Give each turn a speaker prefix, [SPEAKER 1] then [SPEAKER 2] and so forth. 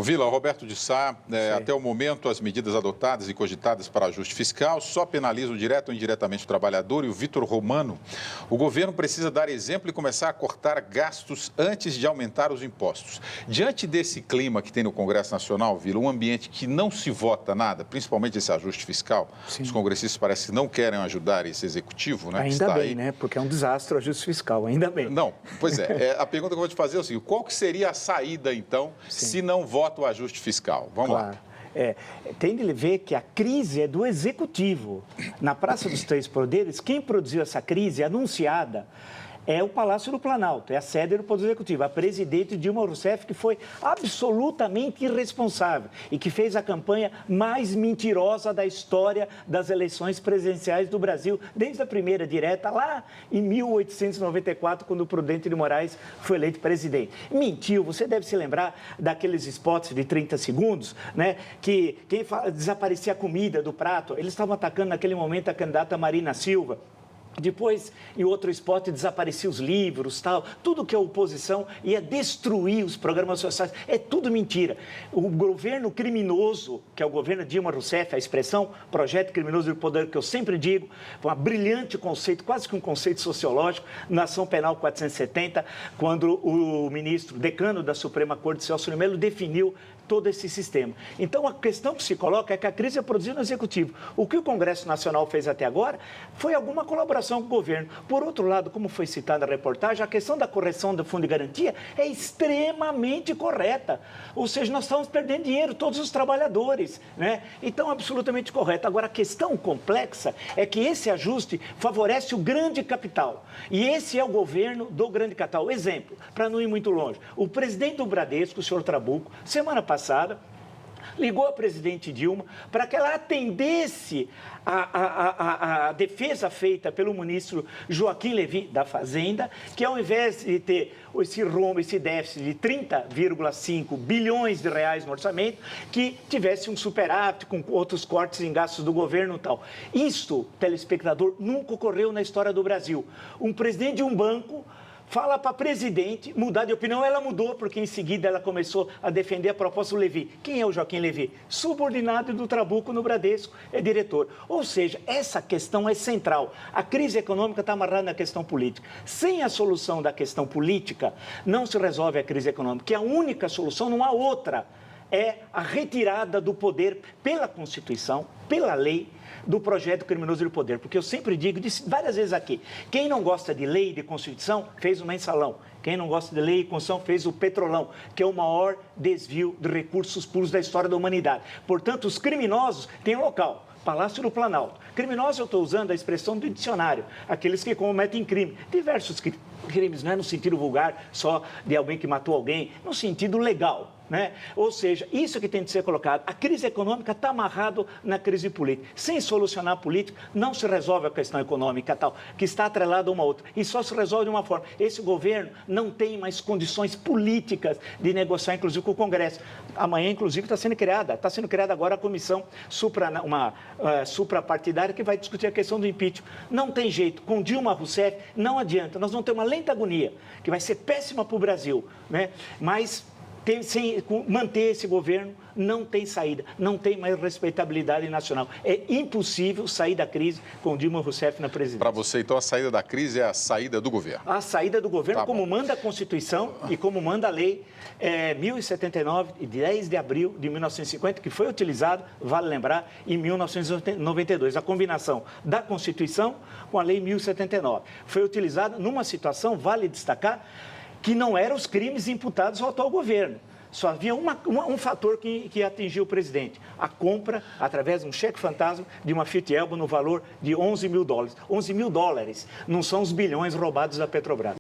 [SPEAKER 1] Vila, Roberto de Sá, até o momento as medidas adotadas e cogitadas para ajuste fiscal só penalizam direto ou indiretamente o trabalhador e o Vitor Romano. O governo precisa dar exemplo e começar a cortar gastos antes de aumentar os impostos. Diante desse clima que tem no Congresso Nacional, Vila, um ambiente que não se vota nada, principalmente esse ajuste fiscal, sim, os congressistas parecem que não querem ajudar esse executivo, né?
[SPEAKER 2] Ainda bem, né? Porque é um desastre o ajuste fiscal, ainda bem.
[SPEAKER 1] Não, pois é. A pergunta que eu vou te fazer é o seguinte: qual que seria a saída, então, se não vota o ajuste fiscal? Vamos lá.
[SPEAKER 2] Tem de ver que a crise é do Executivo. Na Praça dos Três Poderes, quem produziu essa crise anunciada é o Palácio do Planalto, é a sede do Poder Executivo, a presidente Dilma Rousseff, que foi absolutamente irresponsável e que fez a campanha mais mentirosa da história das eleições presidenciais do Brasil, desde a primeira direta, lá em 1894, quando o Prudente de Moraes foi eleito presidente. Mentiu, você deve se lembrar daqueles spots de 30 segundos, né, que desaparecia a comida do prato, eles estavam atacando naquele momento a candidata Marina Silva. Depois, em outro spot, desapareciam os livros, tal. Tudo que a oposição ia destruir os programas sociais. É tudo mentira. O governo criminoso, que é o governo Dilma Rousseff, a expressão projeto criminoso do poder, que eu sempre digo, foi um brilhante conceito, quase que um conceito sociológico, na Ação Penal 470, quando o ministro decano da Suprema Corte, Celso de Mello, definiu todo esse sistema. Então, a questão que se coloca é que a crise é produzida no Executivo. O que o Congresso Nacional fez até agora foi alguma colaboração com o governo. Por outro lado, como foi citado na reportagem, a questão da correção do Fundo de Garantia é extremamente correta. Ou seja, nós estamos perdendo dinheiro, todos os trabalhadores, né? Então, absolutamente correto. Agora, a questão complexa é que esse ajuste favorece o grande capital. E esse é o governo do grande capital. Exemplo, para não ir muito longe, o presidente do Bradesco, o senhor Trabuco, semana passada, ligou a presidente Dilma para que ela atendesse a defesa feita pelo ministro Joaquim Levy da Fazenda, que ao invés de ter esse rombo, esse déficit de 30,5 bilhões de reais no orçamento, que tivesse um superávit com outros cortes em gastos do governo e tal. Isto, telespectador, nunca ocorreu na história do Brasil. Um presidente de um banco fala para a presidente mudar de opinião. Ela mudou, porque em seguida ela começou a defender a proposta do Levy. Quem é o Joaquim Levy? Subordinado do Trabuco no Bradesco, é diretor. Ou seja, essa questão é central. A crise econômica está amarrada na questão política. Sem a solução da questão política, não se resolve a crise econômica, que é a única solução, não há outra. É a retirada do poder pela Constituição, pela lei, do projeto criminoso do poder. Porque eu sempre digo, disse várias vezes aqui, quem não gosta de lei e de Constituição, fez o mensalão. Quem não gosta de lei e Constituição, fez o petrolão, que é o maior desvio de recursos públicos da história da humanidade. Portanto, os criminosos têm local. Palácio do Planalto. Criminosos, eu estou usando a expressão do dicionário, aqueles que cometem crime. Diversos crimes, não é no sentido vulgar, só de alguém que matou alguém, no sentido legal, né? Ou seja, isso que tem de ser colocado. A crise econômica está amarrada na crise política. Sem solucionar a política, não se resolve a questão econômica tal, que está atrelada a uma outra. E só se resolve de uma forma. Esse governo não tem mais condições políticas de negociar, inclusive, com o Congresso. Amanhã, inclusive, está sendo criada agora a comissão suprapartidária que vai discutir a questão do impeachment. Não tem jeito. Com Dilma Rousseff, não adianta. Nós vamos ter uma lenta agonia, que vai ser péssima para o Brasil, né? Mas sem manter esse governo, não tem saída, não tem mais respeitabilidade nacional. É impossível sair da crise com Dilma Rousseff na presidência.
[SPEAKER 1] Para você, então, a saída da crise é a saída do governo?
[SPEAKER 2] A saída do governo, como manda a Constituição e como manda a Lei 1079, de 10 de abril de 1950, que foi utilizado, vale lembrar, em 1992. A combinação da Constituição com a Lei 1079. Foi utilizada numa situação, vale destacar, que não eram os crimes imputados ao atual governo. Só havia um fator que atingiu o presidente. A compra, através de um cheque fantasma, de uma Fiat Elba no valor de $11 mil. $11 mil não são os bilhões roubados da Petrobras.